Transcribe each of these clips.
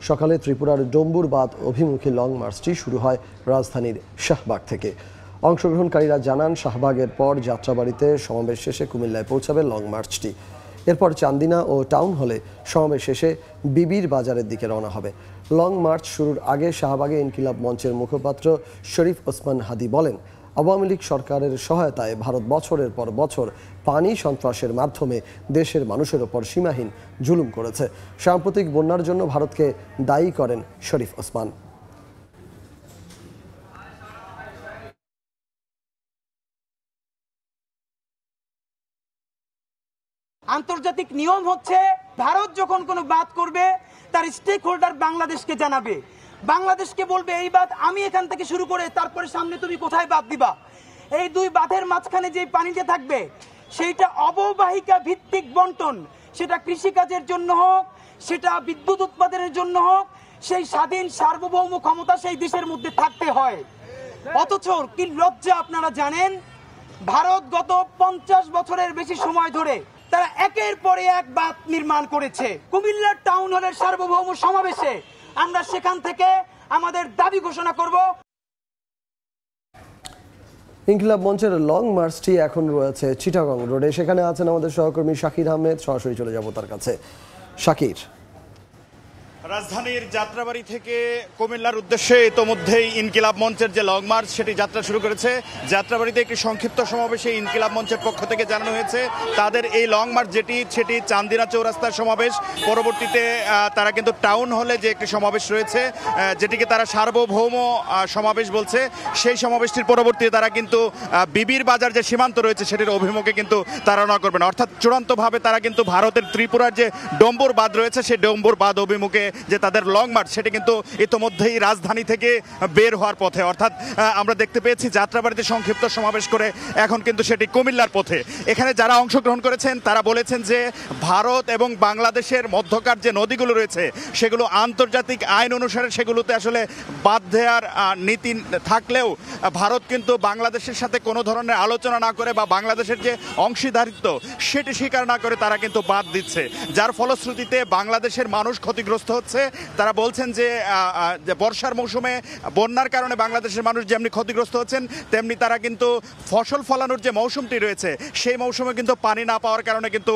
সকালে ত্রিপুরার ডম্বুর বাঁধ অভিমুখী লং মার্চটি শুরু হয় রাজধানীর শাহবাগ থেকে। অংশগ্রহণকারীরা জানান, শাহবাগের পর যাত্রাবাড়িতে সমাবেশ শেষে কুমিল্লায় পৌঁছাবে লং মার্চটি। এরপর চান্দিনা ও টাউন হলে সমাবেশ শেষে বিবির বাজারের দিকে রওনা হবে। লং মার্চ শুরুর আগে শাহবাগে ইনকিলাব মঞ্চের মুখপাত্র শরীফ ওসমান হাদি বলেন, আওয়ামী লীগ সরকারের সহায়তায় ভারত বছরের পর বছর পানি সন্ত্রাসের মাধ্যমে দেশের মানুষের ওপর সীমাহীন জুলুম করেছে। সাম্প্রতিক বন্যার জন্য ভারতকে দায়ী করেন শরীফ ওসমান। আন্তর্জাতিক নিয়ম হচ্ছে, ভারত যখন কোনো বাদ করবে তার স্টেক হোল্ডার বাংলাদেশকে জানাবে, বাংলাদেশকে বলবে এই বাঁধ আমি এখান থেকে শুরু করে তারপরে সামনে তুমি কোথায় বাঁধ দিবা। এই দুই বাঁধের মাঝখানে যে পানিটা থাকবে সেইটা অববাহিকা ভিত্তিক বন্টন, সেটা কৃষিকাজের জন্য হোক, সেটা বিদ্যুৎ উৎপাদনের জন্য হোক, সেই স্বাধীন সার্বভৌম ক্ষমতা সেই দেশের মধ্যে থাকতে হয়। অথচ কি লজ্জা, আপনারা জানেন ভারত গত 50 বছরের বেশি সময় ধরে তারা একের পরে এক বাঁধ নির্মাণ করেছে। কুমিল্লার টাউন হলের সার্বভৌম সমাবেশে আমরা সেখান থেকে আমাদের দাবি ঘোষণা করব। ইনকিলাব মঞ্চের লং মার্চটি এখন রয়েছে চিটাগং রোডে। সেখানে আছেন আমাদের সহকর্মী শাকির আহমেদ। সরাসরি চলে যাব তার কাছে। শাকির, রাজধানীর যাত্রাবাড়ি থেকে কুমিল্লার উদ্দেশ্যে ইতোমধ্যেই ইনকিলাব মঞ্চের যে লং মার্চ সেটি যাত্রা শুরু করেছে। যাত্রাবাড়িতে একটি সংক্ষিপ্ত সমাবেশে ইনকিলাব মঞ্চের পক্ষ থেকে জানানো হয়েছে তাদের এই লং মার্চ সেটি চান্দিনা চৌরাস্তার সমাবেশ। পরবর্তীতে তারা কিন্তু টাউন হলে যে একটি সমাবেশ রয়েছে, যেটিকে তারা সার্বভৌম সমাবেশ বলছে, সেই সমাবেশটির পরবর্তীতে তারা কিন্তু বিবির বাজার যে সীমান্ত রয়েছে সেটির অভিমুখে কিন্তু তারা রওনা করবেন। অর্থাৎ চূড়ান্তভাবে তারা কিন্তু ভারতের ত্রিপুরার যে ডম্বুর বাঁধ রয়েছে সেই ডম্বুর বাঁধ অভিমুখে যে তাদের লং মার্চ সেটি কিন্তু ইতোমধ্যেই রাজধানী থেকে বের হওয়ার পথে। অর্থাৎ আমরা দেখতে পেয়েছি যাত্রাবাড়িতে সংক্ষিপ্ত সমাবেশ করে এখন কিন্তু সেটি কুমিল্লার পথে। এখানে যারা অংশগ্রহণ করেছেন তারা বলেছেন যে ভারত এবং বাংলাদেশের মধ্যকার যে নদীগুলো রয়েছে সেগুলো আন্তর্জাতিক আইন অনুসারে সেগুলোতে আসলে বাঁধ দেওয়ার নীতি থাকলেও ভারত কিন্তু বাংলাদেশের সাথে কোনো ধরনের আলোচনা না করে বা বাংলাদেশের যে অংশীদারিত্ব সেটি স্বীকার না করে তারা কিন্তু বাঁধ দিচ্ছে, যার ফলশ্রুতিতে বাংলাদেশের মানুষ ক্ষতিগ্রস্ত হচ্ছে। তারা বলছেন যে বর্ষার মৌসুমে বন্যার কারণে বাংলাদেশের মানুষ যেমনি ক্ষতিগ্রস্ত হচ্ছেন, তেমনি তারা কিন্তু ফসল ফলানোর যে মৌসুমটি রয়েছে সেই মৌসুমে কিন্তু পানি না পাওয়ার কারণে কিন্তু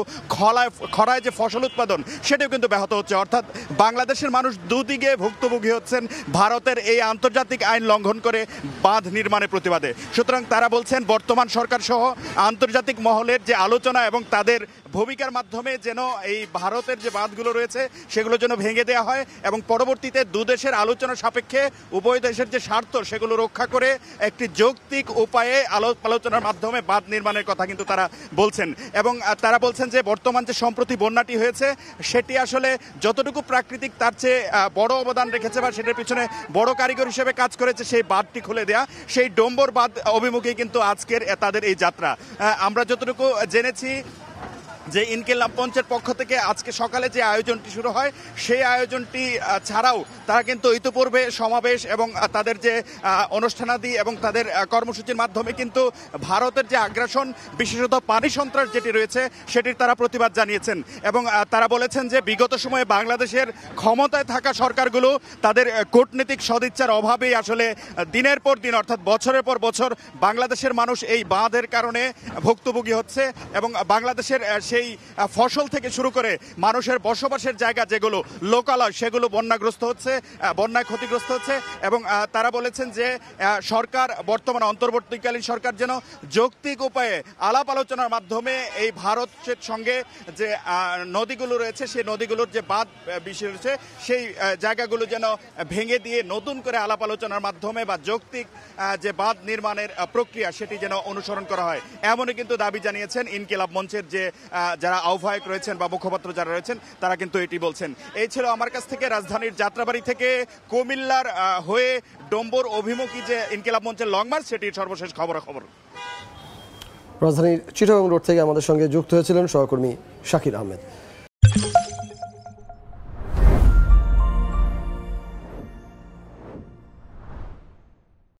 খরায় যে ফসল উৎপাদন সেটাও কিন্তু ব্যাহত হচ্ছে। অর্থাৎ বাংলাদেশের মানুষ দুদিকে ভুক্তভোগী হচ্ছেন ভারতের এই আন্তর্জাতিক আইন লঙ্ঘন করে বাঁধ নির্মাণের প্রতিবাদে। সুতরাং তারা বলছেন বর্তমান সরকার সহ আন্তর্জাতিক মহলের যে আলোচনা এবং তাদের ভূমিকার মাধ্যমে যেন এই ভারতের যে বাঁধগুলো রয়েছে সেগুলো যেন ভেঙে দেওয়া হয় এবং পরবর্তীতে দুদেশের আলোচনা সাপেক্ষে উভয় দেশের যে স্বার্থ সেগুলো রক্ষা করে একটি যৌক্তিক উপায়ে আলোচনার মাধ্যমে বাঁধ নির্মাণের কথা কিন্তু তারা বলছেন। এবং তারা বলছেন যে বর্তমান যে সম্প্রতি বন্যাটি হয়েছে সেটি আসলে যতটুকু প্রাকৃতিক তার চেয়ে বড় অবদান রেখেছে বা সেটার পিছনে বড় কারিগর হিসেবে কাজ করেছে সেই বাঁধটি খুলে দেয়া, সেই ডম্বর বাঁধ অভিমুখে কিন্তু আজকের তাদের এই যাত্রা। আমরা যতটুকু জেনেছি যে ইনকিলাব মঞ্চের পক্ষ থেকে আজকে সকালে যে আয়োজনটি শুরু হয় সেই আয়োজনটি ছাড়াও তারা কিন্তু ইতিপূর্বে সমাবেশ এবং তাদের যে অনুষ্ঠানাদি এবং তাদের কর্মসূচির মাধ্যমে কিন্তু ভারতের যে আগ্রাসন বিশেষত পানি সন্ত্রাস যেটি রয়েছে সেটির তারা প্রতিবাদ জানিয়েছেন। এবং তারা বলেছেন যে বিগত সময়ে বাংলাদেশের ক্ষমতায় থাকা সরকারগুলো তাদের কূটনীতিক সদিচ্ছার অভাবেই আসলে দিনের পর দিন অর্থাৎ বছরের পর বছর বাংলাদেশের মানুষ এই বাঁধের কারণে ভুক্তভোগী হচ্ছে এবং বাংলাদেশের সেই ফসল থেকে শুরু করে মানুষের বসবাসের জায়গা যেগুলো লোকালয় সেগুলো বন্যাগ্রস্ত হচ্ছে, বন্যায় ক্ষতিগ্রস্ত হচ্ছে। এবং তারা বলেছেন যে সরকার বর্তমান অন্তর্বর্তীকালীন সরকার যেন যৌক্তিক উপায়ে আলাপ আলোচনার মাধ্যমে এই ভারতের সঙ্গে যে নদীগুলো রয়েছে সেই নদীগুলোর যে বাঁধ বিষয় রয়েছে সেই জায়গাগুলো যেন ভেঙে দিয়ে নতুন করে আলাপ আলোচনার মাধ্যমে বা যৌক্তিক যে বাঁধ নির্মাণের প্রক্রিয়া সেটি যেন অনুসরণ করা হয়, এমনই কিন্তু দাবি জানিয়েছেন ইনকিলাব মঞ্চের যে যারা আহ্বায়ক রয়েছেন বা মুখপাত্র যারা রয়েছেন তারা কিন্তু এটি বলছেন। এই ছিল আমার কাছ থেকে রাজধানীর যাত্রাবাড়ি থেকে কুমিল্লার হয়ে ডম্বুর অভিমুখী যে ইনকিলাব মঞ্চের লং মার্চ সেটির সর্বশেষ খবর। রাজধানীর চিটাগং রোড থেকে আমাদের সঙ্গে যুক্ত হয়েছিলেন সহকর্মী শাকির আহমেদ।